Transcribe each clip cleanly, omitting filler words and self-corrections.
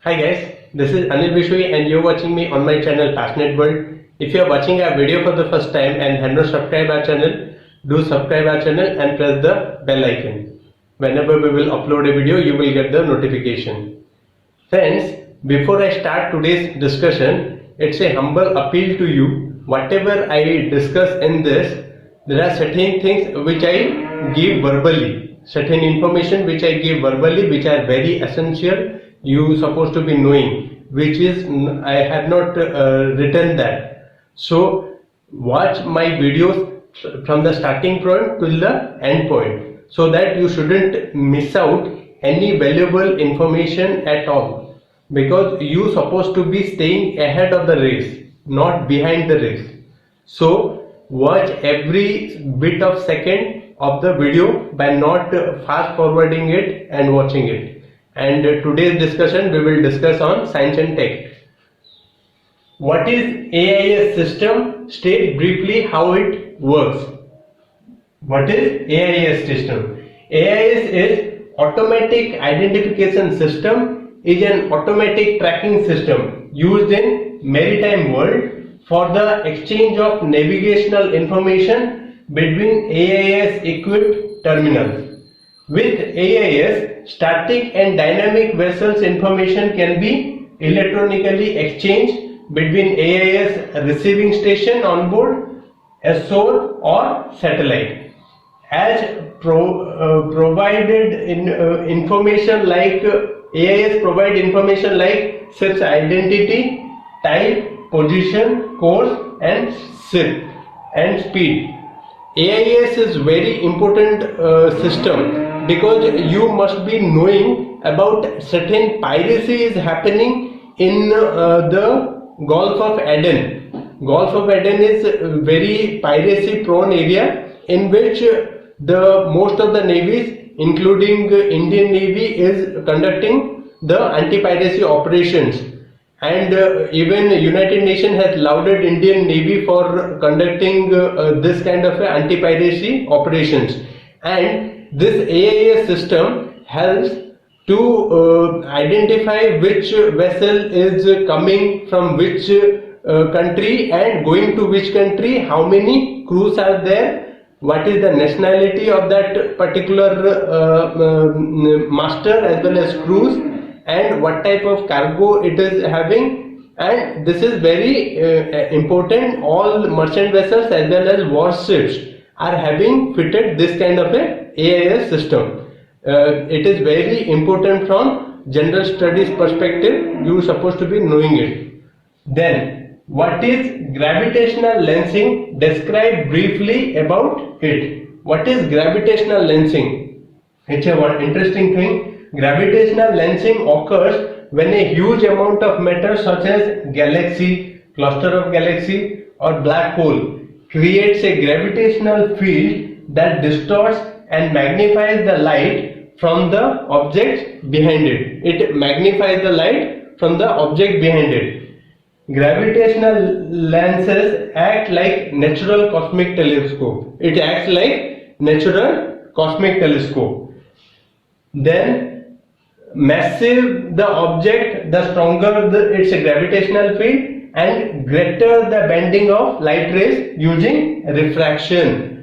Hi guys, this is Anil Bishoi and you're watching me on my channel Passionate World. If you are watching our video for the first time and have not subscribed our channel, do subscribe our channel and press the bell icon. Whenever we will upload a video, you will get the notification. Friends, before I start today's discussion, it's a humble appeal to you. Whatever I discuss in this, there are certain things which I give verbally, certain information which I give verbally, which are very essential. You supposed to be knowing, which is I have not written that. So watch my videos from the starting point till the end point, so that you shouldn't miss out any valuable information at all, because you supposed to be staying ahead of the race, not behind the race. So watch every bit of second of the video by not fast forwarding it and watching it. And today's discussion we will discuss on science and tech. What is AIS system? State briefly how it works. What is AIS system? AIS is automatic identification system, is an automatic tracking system used in maritime world for the exchange of navigational information between AIS equipped terminals. With AIS, static and dynamic vessels information can be electronically exchanged between AIS receiving station on board a shore or satellite. As provided in information like AIS provide information like ship's identity, type, position, course and ship and speed. AIS is very important system, because you must be knowing about certain piracy is happening in the Gulf of Aden. Gulf of Aden is a very piracy prone area in which the most of the navies, including Indian Navy, is conducting the anti-piracy operations. And even United Nations has lauded Indian Navy for conducting this kind of anti-piracy operations. And this AIS system helps to identify which vessel is coming from which country and going to which country, how many crews are there, what is the nationality of that particular master as well as crews, and what type of cargo it is having. And this is very important. All merchant vessels as well as warships are having fitted this kind of a AIS system. It is very important from general studies perspective. You are supposed to be knowing it. Then what is gravitational lensing? Describe briefly about it. What is gravitational lensing? It's a one interesting thing. Gravitational lensing occurs when a huge amount of matter such as galaxy, cluster of galaxy or black hole creates a gravitational field that distorts and magnifies the light from the object behind it. It magnifies the light from the object behind it. Gravitational lenses act like natural cosmic telescope. It acts like natural cosmic telescope. Then massive the object, the stronger its gravitational field and greater the bending of light rays using refraction.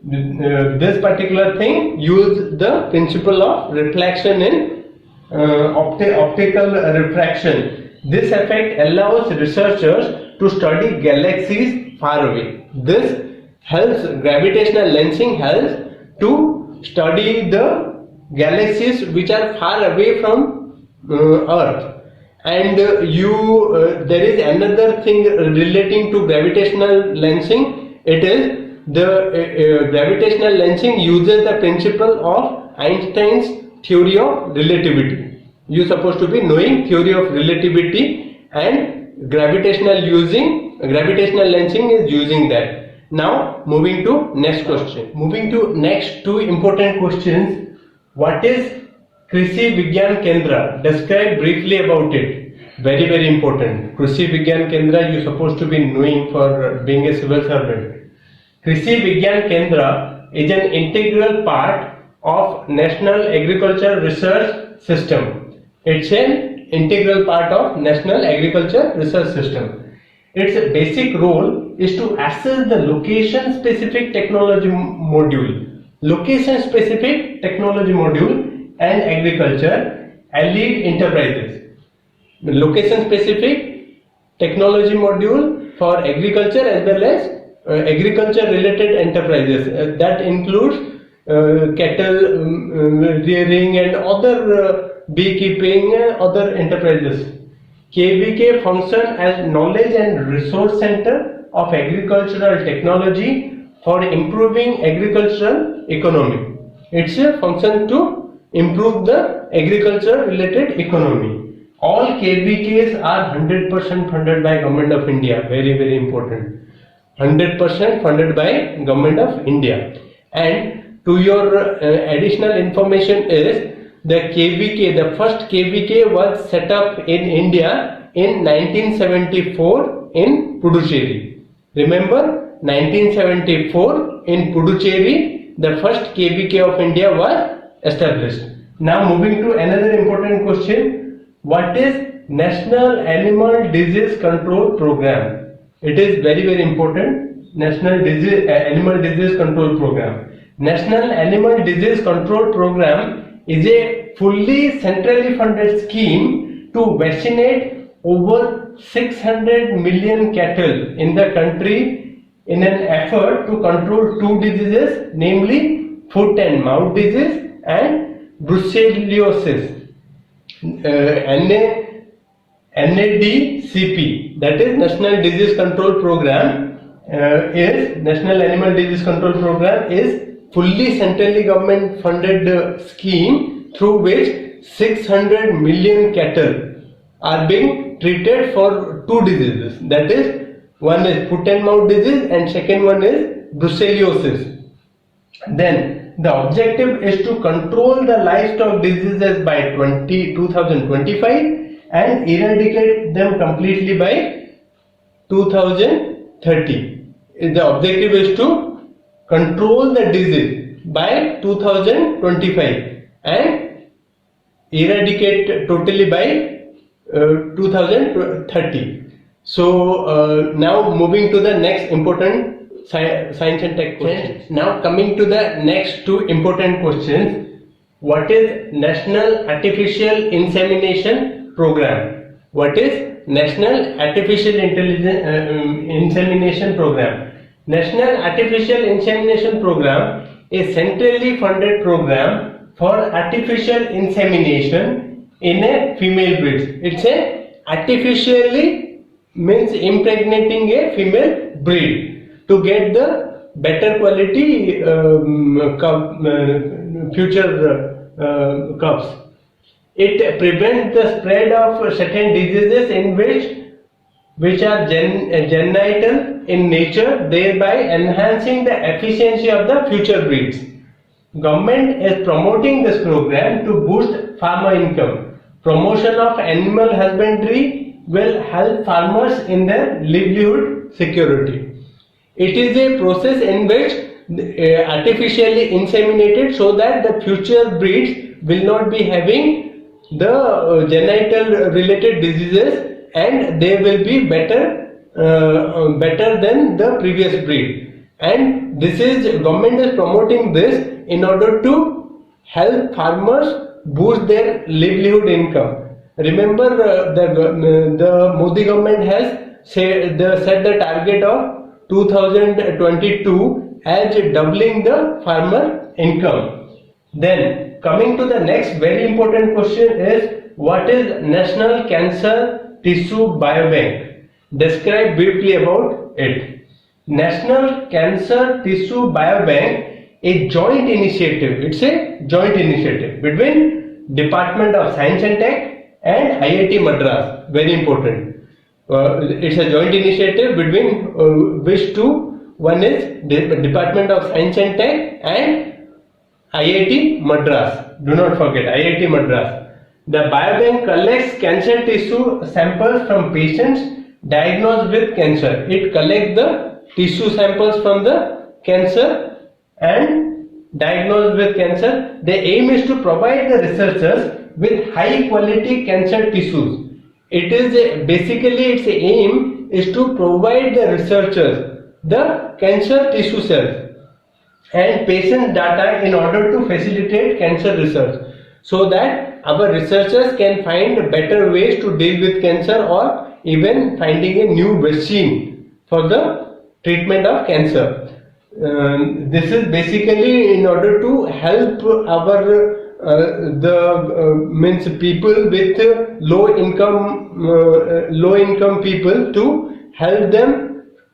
This particular thing use the principle of reflection in optical refraction. This effect allows researchers to study galaxies far away. This helps, gravitational lensing helps to study the galaxies which are far away from Earth. And there is another thing relating to gravitational lensing. It is the gravitational lensing uses the principle of Einstein's theory of relativity. You are supposed to be knowing theory of relativity, and gravitational lensing is using that. Now moving to next question. Moving to next two important questions. What is Krishi Vigyan Kendra? Describe briefly about it. Very, very important. Krishi Vigyan Kendra you are supposed to be knowing for being a civil servant. Krishi Vigyan Kendra is an integral part of National Agriculture Research System. It's an integral part of National Agriculture Research System. Its basic role is to assess the location-specific technology module, and agriculture, allied enterprises. The location-specific technology module for agriculture as well as agriculture-related enterprises. That includes cattle rearing and other beekeeping, other enterprises. KVK function as knowledge and resource center of agricultural technology for improving agricultural economy. It's a function to improve the agriculture related economy. All KVKs are 100% funded by Government of India. Very, very important. 100% funded by Government of India. And to your additional information is, the KVK, the first KVK was set up in India in 1974 in Puducherry. Remember, 1974 in Puducherry, the first KVK of India was established. Now moving to another important question. What is National Animal Disease Control Program? It is very, very important. National Animal Disease Control Program. National Animal Disease Control Program is a fully centrally funded scheme to vaccinate over 600 million cattle in the country in an effort to control two diseases, namely foot and mouth disease and brucellosis. NADCP, that is National Disease Control Program, National Animal Disease Control Program is fully centrally government funded scheme through which 600 million cattle are being treated for two diseases. That is, one is foot and mouth disease and second one is brucellosis. Then the objective is to control the livestock diseases by 2025 and eradicate them completely by 2030. The objective is to control the disease by 2025 and eradicate totally by 2030. So now moving to the next important science and tech questions. Now coming to the next two important questions. What is National Artificial Insemination Program? What is National Artificial Insemination Program? National Artificial Insemination Program is centrally funded program for artificial insemination in a female breeds. It's a artificially means impregnating a female breed to get the better quality future cubs. It prevents the spread of certain diseases in which are genital in nature, thereby enhancing the efficiency of the future breeds. Government is promoting this program to boost farmer income. Promotion of animal husbandry will help farmers in their livelihood security. It is a process in which artificially inseminated so that the future breeds will not be having the genital related diseases and they will be better than the previous breed. And this is government is promoting this in order to help farmers boost their livelihood income. Remember, the Modi government has set the target of 2022 as doubling the farmer income. Then coming to the next very important question is, what is National Cancer Tissue Biobank? Describe briefly about it. National Cancer Tissue Biobank, a joint initiative. It's a joint initiative between Department of Science and Tech and IIT Madras. Very important. It's a joint initiative between which two? One is Department of Science and Tech and IIT Madras. Do not forget IIT Madras. The biobank collects cancer tissue samples from patients diagnosed with cancer. It collects the tissue samples from the cancer and diagnosed with cancer. The aim is to provide the researchers with high quality cancer tissues. It is basically its aim is to provide the researchers the cancer tissue cells and patient data in order to facilitate cancer research, so that our researchers can find better ways to deal with cancer, or even finding a new vaccine for the treatment of cancer. This is basically in order to help our means people with low income people, to help them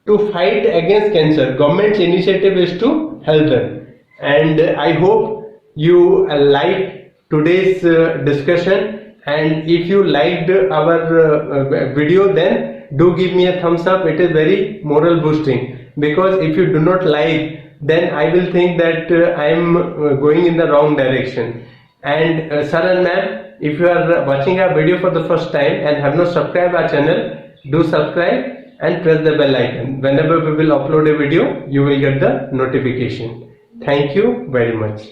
to fight against cancer. Government's initiative is to help them, and I hope you like today's discussion, and if you liked our video, then do give me a thumbs up. It is very moral boosting, because if you do not like, then I will think that I am going in the wrong direction. And sir and ma'am, if you are watching our video for the first time and have not subscribed our channel, do subscribe and press the bell icon. Whenever we will upload a video, you will get the notification. Thank you very much.